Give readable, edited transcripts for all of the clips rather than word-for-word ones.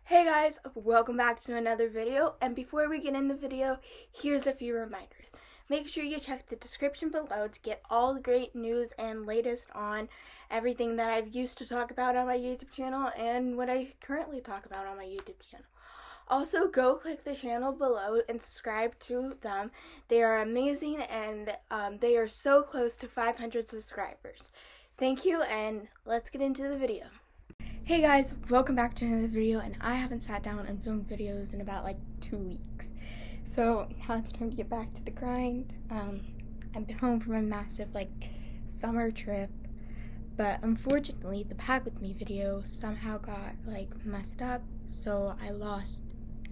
Hey guys, welcome back to another video, and before we get in the video, here's a few reminders. Make sure you check the description below to get all the great news and latest on everything that I've used to talk about on my YouTube channel and what I currently talk about on my YouTube channel. Also, go click the channel below and subscribe to them. They are amazing and they are so close to 500 subscribers. Thank you, and let's get into the video. Hey guys, welcome back to another video, and I haven't sat down and filmed videos in about like 2 weeks. So now it's time to get back to the grind. I've been home from a massive summer trip, but unfortunately the Pack With Me video somehow got messed up, so I lost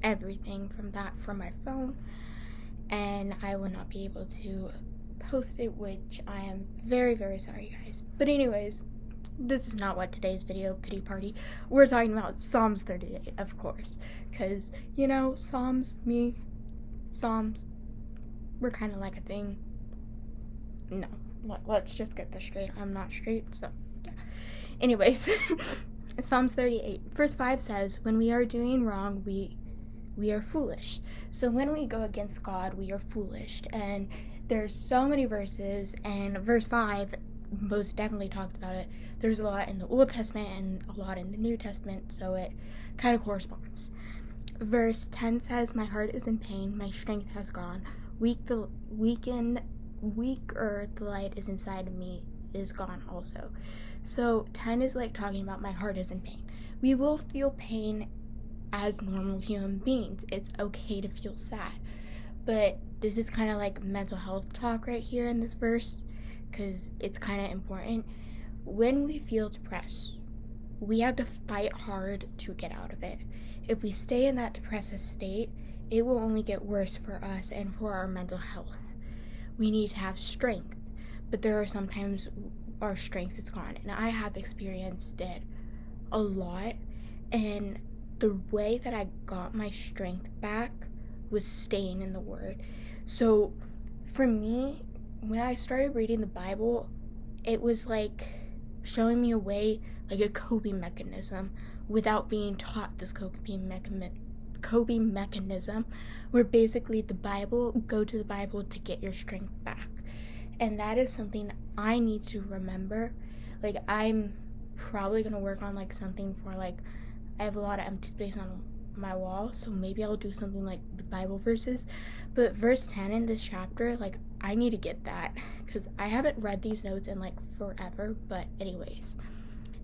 everything from my phone, and I will not be able to post it, which I am very, very sorry guys. But anyways, this is not what today's video, pity party. We're talking about Psalms 38, of course, because, you know, Psalms, we're kind of like a thing. No, let's just get this straight. I'm not straight, so, yeah. Anyways, Psalms 38, verse 5 says, when we are doing wrong, we are foolish. So when we go against God, we are foolish, and there's so many verses, and verse 5 most definitely talks about it. There's a lot in the Old Testament and a lot in the New Testament, so it kind of corresponds. Verse 10 says, my heart is in pain, my strength has gone, weaker the light is inside of me is gone also. So 10 is talking about my heart is in pain. We will feel pain as normal human beings. It's okay to feel sad, but this is kind of like mental health talk right here in this verse, because it's kind of important. When we feel depressed, we have to fight hard to get out of it. If we stay in that depressive state, it will only get worse for us and for our mental health. We need to have strength, but there are sometimes our strength is gone, and I have experienced it a lot, and the way that I got my strength back was staying in the Word. So for me, when I started reading the Bible, it was showing me a way, a coping mechanism, without being taught this coping mechanism, where basically go to the Bible to get your strength back. And that is something I need to remember. I'm probably gonna work on something for I have a lot of empty space on my wall, so maybe I'll do something like the Bible verses. But verse 10 in this chapter, I need to get that, because I haven't read these notes in forever. But anyways,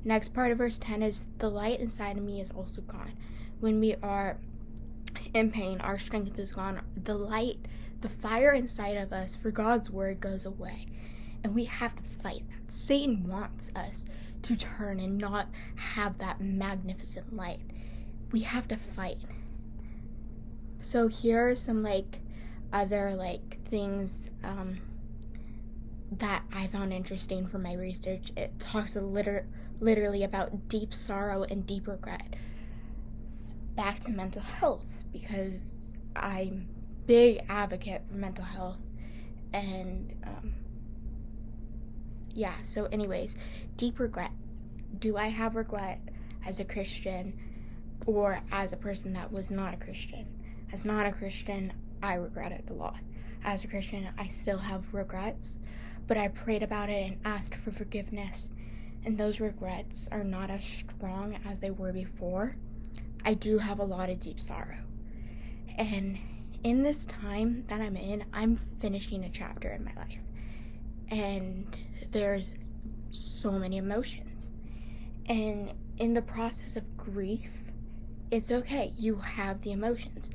next part of verse 10 is, the light inside of me is also gone. When we are in pain, our strength is gone. The fire inside of us for God's word goes away, and we have to fight that. Satan wants us to turn and not have that magnificent light. We have to fight. So here are some other things that I found interesting from my research. It talks literally about deep sorrow and deep regret. Back to mental health, because I'm big advocate for mental health, and yeah, so anyways, deep regret. Do I have regret as a Christian or as a person that was not a Christian? As not a Christian, I regret it a lot. As a Christian, I still have regrets, but I prayed about it and asked for forgiveness, and those regrets are not as strong as they were before. I do have a lot of deep sorrow, and in this time that I'm in, I'm finishing a chapter in my life, and there's so many emotions, and in the process of grief, it's okay. You have the emotions.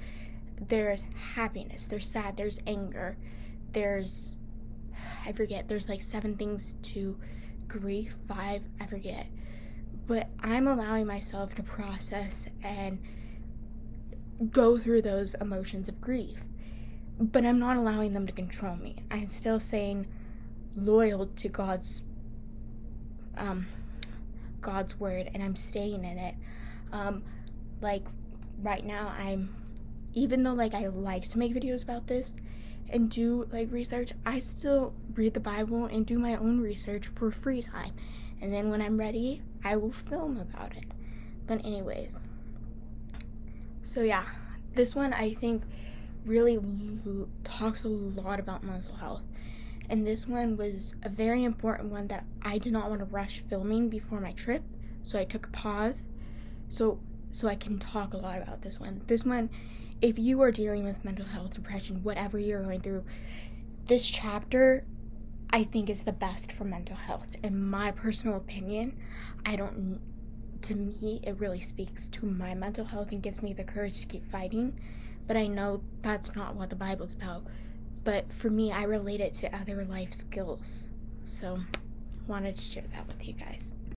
There's happiness, there's sad, there's anger, there's 7 things to grief, 5, I forget. But I'm allowing myself to process and go through those emotions of grief. But I'm not allowing them to control me. I'm still staying loyal to God's word, and I'm staying in it. Right now, even though I like to make videos about this and do research, I still read the Bible and do my own research for free time, and then when I'm ready, I will film about it. But anyways, So yeah, this one I think really talks a lot about mental health. And this one was a very important one that I did not want to rush filming before my trip. So I took a pause so I can talk a lot about this one. This one, if you are dealing with mental health, depression, whatever you're going through, this chapter I think is the best for mental health. In my personal opinion, to me, it really speaks to my mental health and gives me the courage to keep fighting. But I know that's not what the Bible's about. But for me, I relate it to other life skills. So, wanted to share that with you guys.